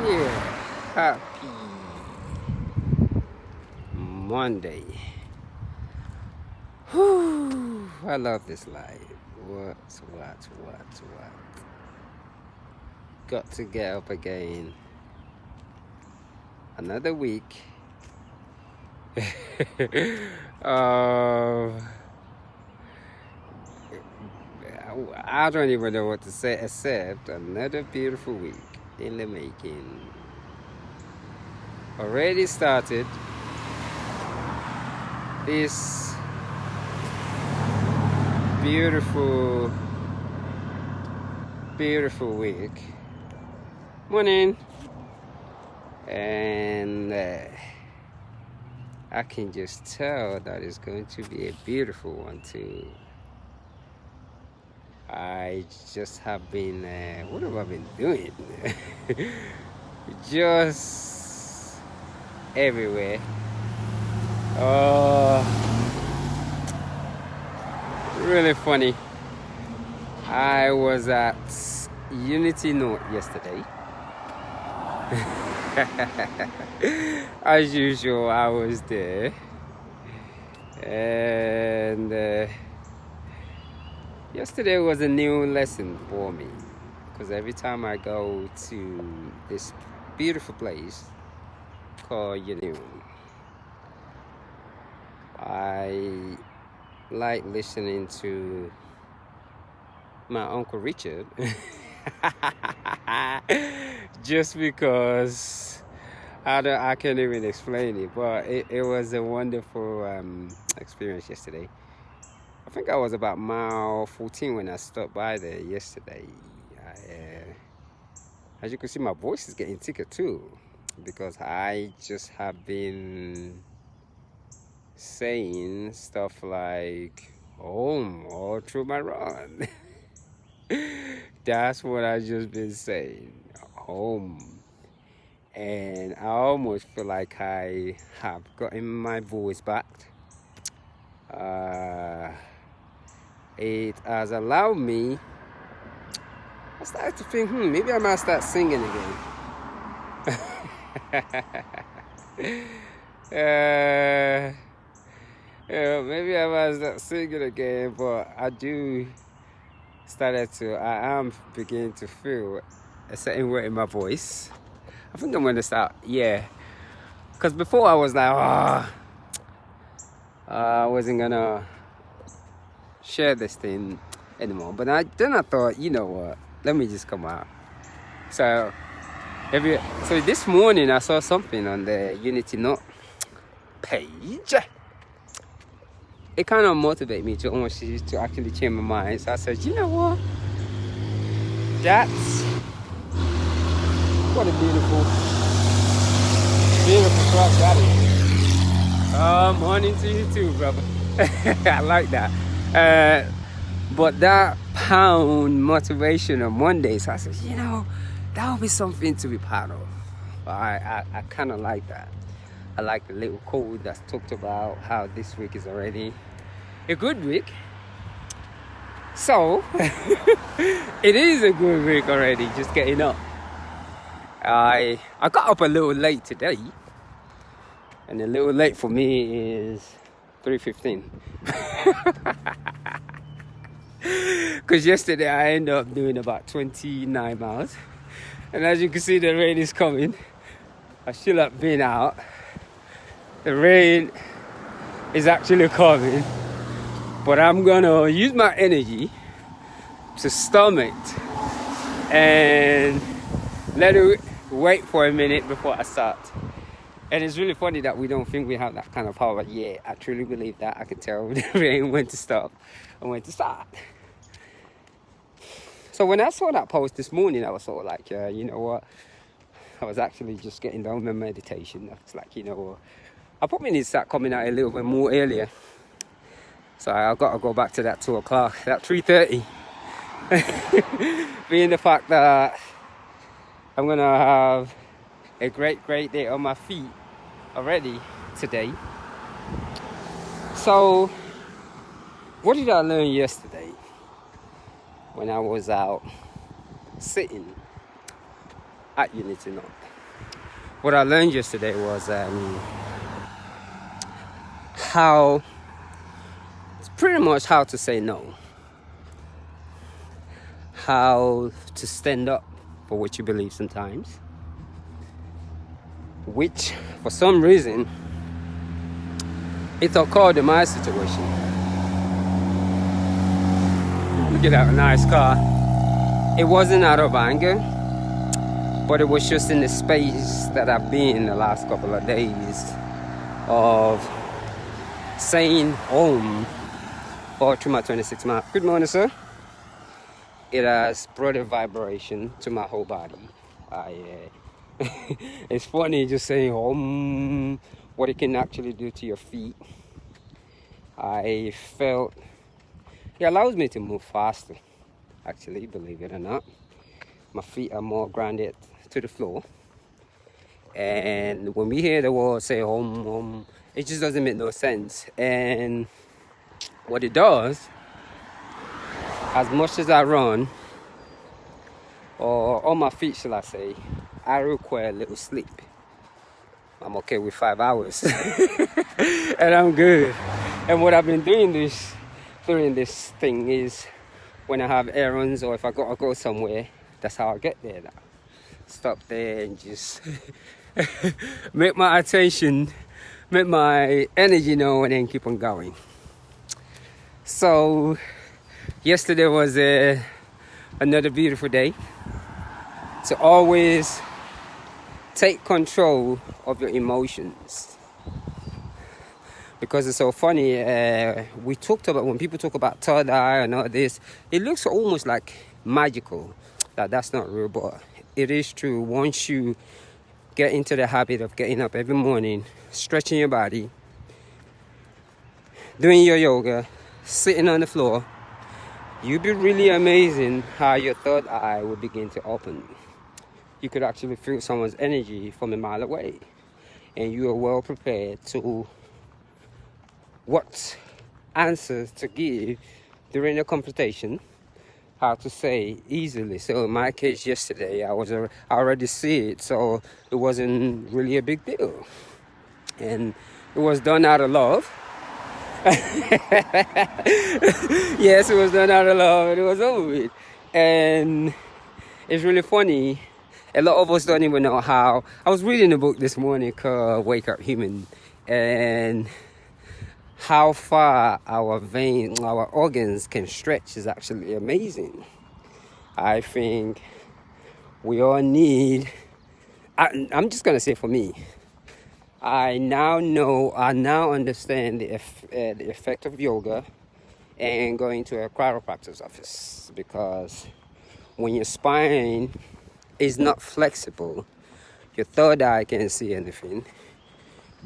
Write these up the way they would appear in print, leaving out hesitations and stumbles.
Yeah, happy Monday. Whew, I love this life. What? Got to get up again. Another week. uh, I don't even know what to say except another beautiful week in the making. Already started this beautiful week. Morning. And I can just tell that it's going to be a beautiful one too. I just have been, what have I been doing? Just everywhere. Really funny. I was at Unity Note yesterday. As usual, I was there. And yesterday was a new lesson for me. Because every time I go to this beautiful place called Unity, I like listening to my Uncle Richard. Just because I can't even explain it, but it was a wonderful experience yesterday. I think I was about mile 14 when I stopped by there yesterday. As you can see, my voice is getting thicker too, because I just have been saying stuff like home all through my run. That's what I just been saying, home. And I almost feel like I have gotten my voice back. It has allowed me, I started to think, maybe I might start singing again. Maybe I might start singing again, but I am beginning to feel a certain way in my voice. I think I'm going to start, because before I was like, I wasn't going to share this thing anymore. But then I thought, you know what, let me just come out. So this morning I saw something on the Unity Note page. It kind of motivated me to actually change my mind. So I said, you know what? What a beautiful truck that is. Morning to you too, brother. I like that. But that pound motivation on Monday, so I said, that would be something to be proud of. I kind of like that. I like the little code that's talked about how this week is already a good week. So, it is a good week already, just getting up. I got up a little late today. And a little late for me is 3:15. Because yesterday I ended up doing about 29 miles. And as you can see, the rain is coming. I still have been out. The rain is actually coming. But I'm gonna use my energy to stomach and let it wait for a minute before I start. And it's really funny that we don't think we have that kind of power. Yeah, I truly believe that. I can tell the rain when to stop and when to start. So when I saw that post this morning, I was sort of like, you know what? I was actually just getting down with meditation. I was like, you know what? I probably need to start coming out a little bit more earlier. So I've got to go back to that 2 o'clock, that 3:30. Being the fact that I'm going to have a great day on my feet already today. So, what did I learn yesterday when I was out sitting at Unity Note? what I learned yesterday was how, pretty much how to say no, how to stand up for what you believe sometimes, which for some reason it occurred in my situation. Look at that nice car. It wasn't out of anger, but it was just in the space that I've been the last couple of days of saying home all through my 26 miles. Good morning, sir. It has brought a vibration to my whole body. It's funny just saying home, what it can actually do to your feet. I felt it allows me to move faster, actually, believe it or not. My feet are more grounded to the floor. And when we hear the word say home, home, it just doesn't make no sense. And what it does, as much as I run, or on my feet, shall I say, I require a little sleep. I'm okay with 5 hours. And I'm good. And what I've been doing during this thing is when I have errands or if I gotta go somewhere, that's how I get there now. Stop there and just make my attention, make my energy know, and then keep on going. So yesterday was another beautiful day. To always take control of your emotions, because it's so funny. We talked about, when people talk about third eye and all this, it looks almost like magical. That's not real, but it is true. Once you get into the habit of getting up every morning, stretching your body, doing your yoga, sitting on the floor, you'll be really amazing how your third eye will begin to open. You could actually feel someone's energy from a mile away, and you are well prepared to what answers to give during the consultation, how to say easily. So in my case yesterday, I already see it, so it wasn't really a big deal, and it was done out of love. Yes, it was done out of love, and it was over with. And it's really funny. A lot of us don't even know how. I was reading a book this morning called Wake Up Human, and how far our veins, our organs can stretch is actually amazing. I think we all need, I'm just going to say for me, I now understand the effect of yoga and going to a chiropractor's office, because when your spine is not flexible, your third eye can't see anything,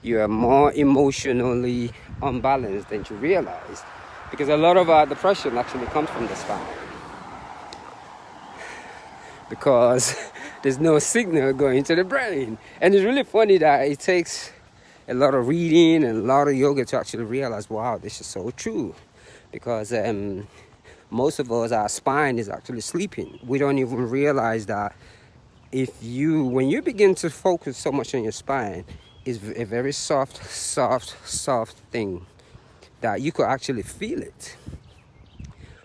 you are more emotionally unbalanced than you realize, because a lot of our depression actually comes from the spine, because there's no signal going to the brain. And it's really funny that it takes a lot of reading and a lot of yoga to actually realize, wow, this is so true, because most of us, our spine is actually sleeping. We don't even realize that when you begin to focus so much on your spine, it's a very soft thing that you could actually feel it.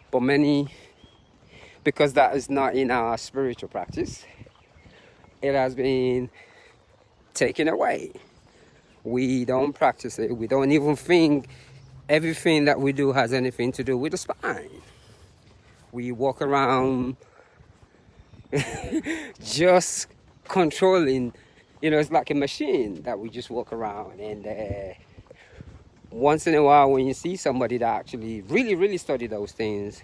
But because that is not in our spiritual practice, it has been taken away. We don't practice it. We don't even think everything that we do has anything to do with the spine. We walk around just controlling, it's like a machine that we just walk around. And once in a while, when you see somebody that actually really study those things,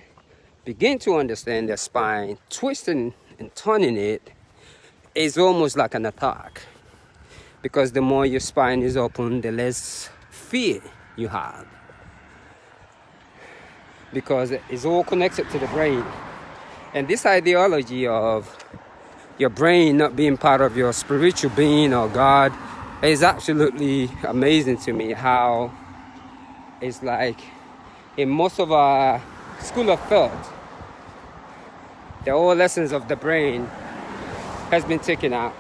begin to understand their spine, twisting and turning it, is almost like an attack. Because the more your spine is open, the less fear you have. Because it's all connected to the brain. And this ideology of your brain not being part of your spiritual being or God is absolutely amazing to me. How it's like in most of our school of thought, the whole lessons of the brain has been taken out.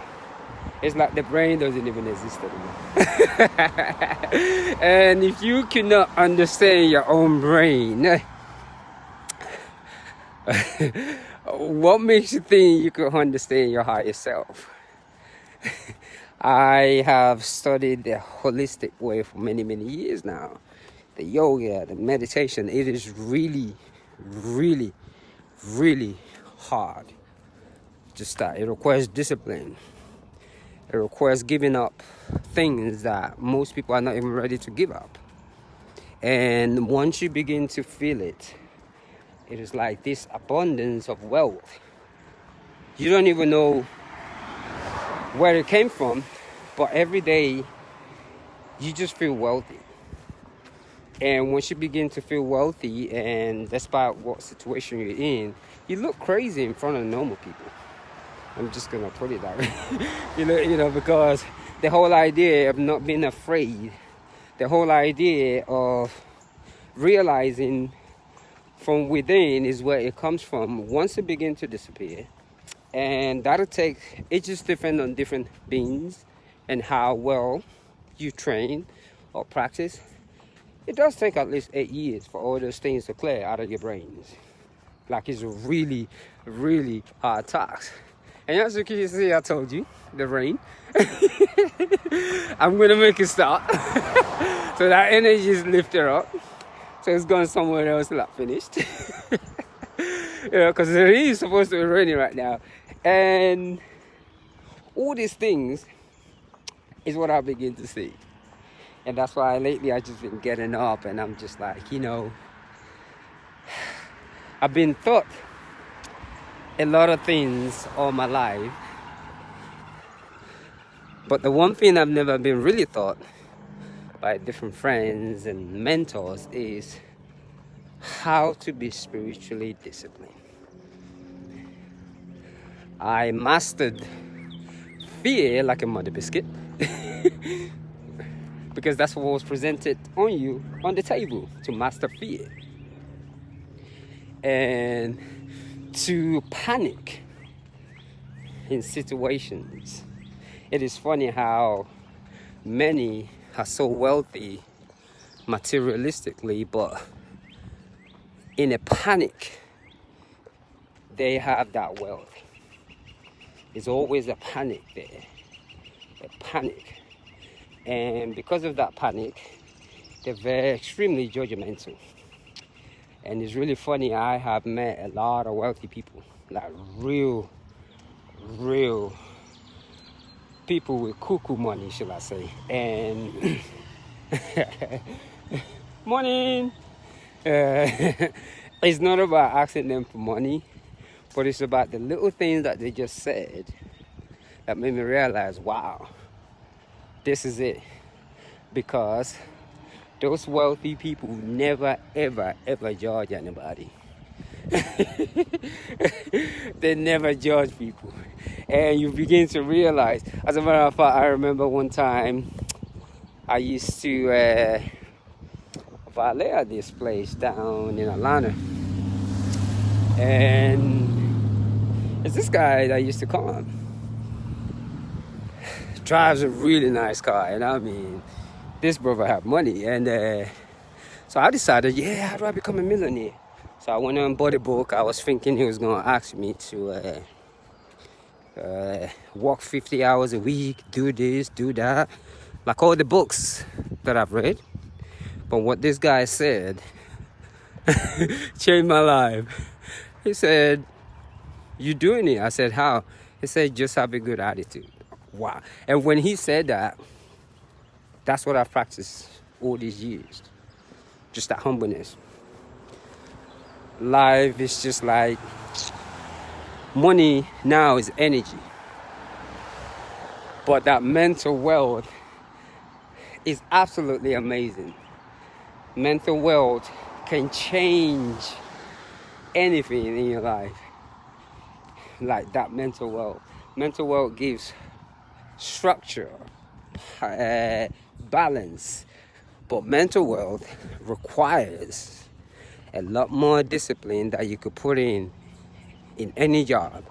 It's like the brain doesn't even exist anymore. And if you cannot understand your own brain, what makes you think you can understand your higher self? I have studied the holistic way for many, many years now. The yoga, the meditation, it is really, really, really hard to start. It requires discipline. It requires giving up things that most people are not even ready to give up. And once you begin to feel it, it is like this abundance of wealth. You don't even know where it came from, but every day you just feel wealthy. And once you begin to feel wealthy, and despite what situation you're in, you look crazy in front of normal people. I'm just gonna put it that way. you know, because the whole idea of not being afraid, the whole idea of realizing from within is where it comes from. Once it begins to disappear, and that'll take, it's just different on different beings and how well you train or practice. It does take at least 8 years for all those things to clear out of your brains. Like, it's a really, really hard task. And as you can see, I told you, the rain. I'm gonna make it stop. So that energy is lifted up. So it's going somewhere else, not finished. Because it is supposed to be raining right now. And all these things is what I begin to see. And that's why lately I've just been getting up and I'm just like, you know, I've been taught a lot of things all my life. But the one thing I've never been really taught by different friends and mentors is how to be spiritually disciplined. I mastered fear like a muddy biscuit because that's what was presented on you on the table, to master fear and to panic in situations. It is funny how many are so wealthy materialistically, but in a panic they have that wealth. There's always a panic there, a panic. And because of that panic, they're very extremely judgmental. And it's really funny, I have met a lot of wealthy people, like real people with cuckoo money, shall I say. And morning. It's not about asking them for money, but it's about the little things that they just said that made me realize, wow, this is it. Because those wealthy people never, ever, ever judge anybody. They never judge people. And you begin to realize, as a matter of fact, I remember one time I used to valet at this place down in Atlanta. And it's this guy that used to come. Drives a really nice car, and I mean, this brother have money. And so I decided, yeah, how do I become a millionaire? So I went and bought a book. I was thinking he was going to ask me to work 50 hours a week, do this, do that, like all the books that I've read. But what this guy said changed my life. He said, you doing it? I said, how? He said, just have a good attitude. Wow. And when he said that, that's what I've practiced all these years. Just that humbleness. Life is just like, money now is energy. But that mental wealth is absolutely amazing. Mental wealth can change anything in your life. Like that mental wealth. Mental wealth gives structure, balance. But mental wealth requires a lot more discipline that you could put in in any job.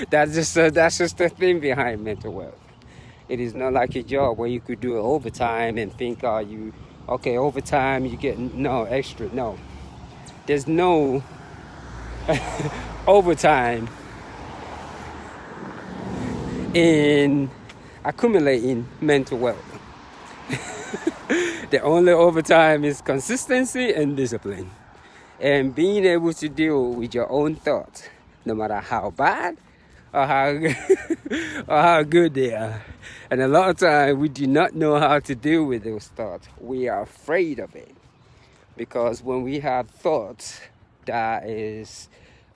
That's just the thing behind mental wealth. It is not like a job where you could do overtime and think, okay, overtime you get no extra. No, there's no overtime in accumulating mental wealth. The only overtime is consistency and discipline, and being able to deal with your own thoughts, no matter how bad or how good they are. And a lot of times we do not know how to deal with those thoughts. We are afraid of it, because when we have thoughts that is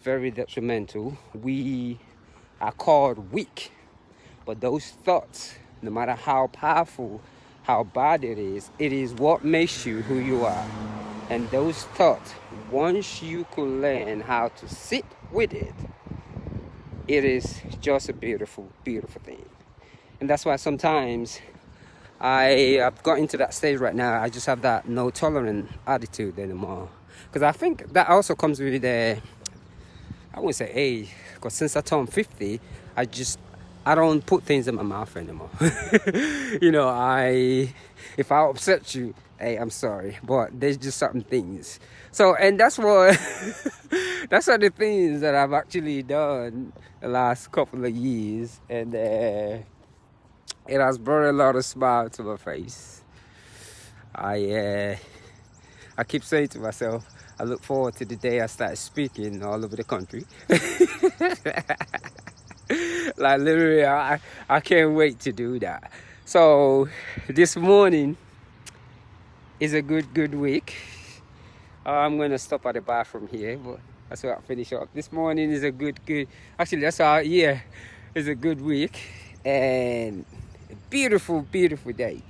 very detrimental, we are called weak. But those thoughts, no matter how powerful, how bad it is what makes you who you are. And those thoughts, once you could learn how to sit with it, it is just a beautiful, beautiful thing. And that's why sometimes I've got into that stage right now. I just have that no tolerant attitude anymore. Because I think that also comes with I wouldn't say age, because since I turned 50, I don't put things in my mouth anymore. If I upset you, hey, I'm sorry, but there's just certain things. So, and that's what that's one of the things that I've actually done the last couple of years, and it has brought a lot of smile to my face. I keep saying to myself, I look forward to the day I start speaking all over the country. Like literally, I can't wait to do that. So this morning is a good week. I'm going to stop at the bathroom here, but that's where I'll finish up. This morning is a good, actually that's our year. It's a good week and a beautiful day.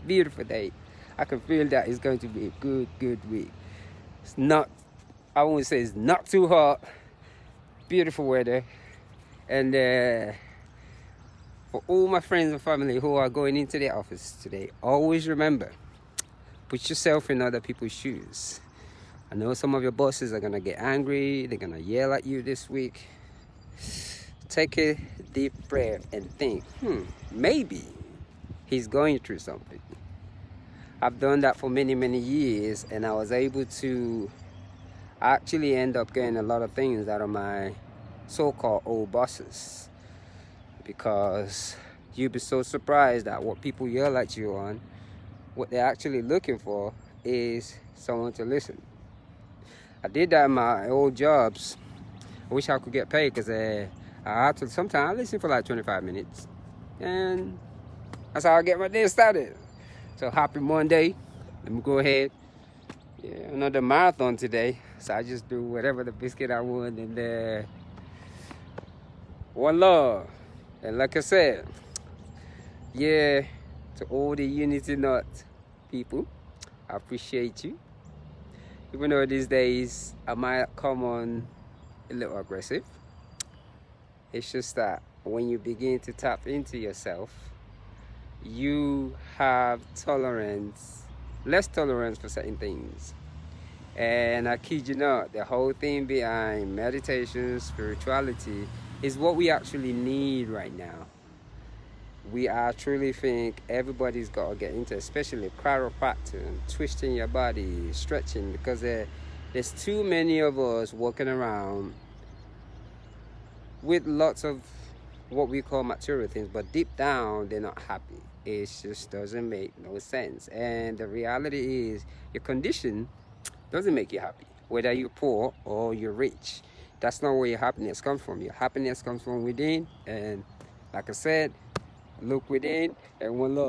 Beautiful day. I can feel that it's going to be a good week. It's not, I won't say it's not too hot. Beautiful weather. And for all my friends and family who are going into the office today, always remember, put yourself in other people's shoes. I know some of your bosses are going to get angry. They're going to yell at you this week. Take a deep breath and think, maybe he's going through something. I've done that for many years, and I was able to actually end up getting a lot of things out of my so-called old bosses, because you'd be so surprised at what people yell at you on. What they're actually looking for is someone to listen. I did that in my old jobs. I wish I could get paid, because I had to sometimes listen for like 25 minutes, and that's how I get my day started. So happy Monday. Let me go ahead. Another marathon today, so I just do whatever the biscuit I want, and one love. And like I said, to all the Unity Nut people, I appreciate you. Even though these days I might come on a little aggressive, it's just that when you begin to tap into yourself, you have less tolerance for certain things. And I kid you not, the whole thing behind meditation, spirituality, is what we actually need right now. I truly think everybody's got to get into, especially chiropractic, twisting your body, stretching, because there's too many of us walking around with lots of what we call material things, but deep down they're not happy. It just doesn't make no sense. And the reality is, your condition doesn't make you happy, whether you're poor or you're rich. That's not where your happiness comes from. Your happiness comes from within. And like I said, look within and one love.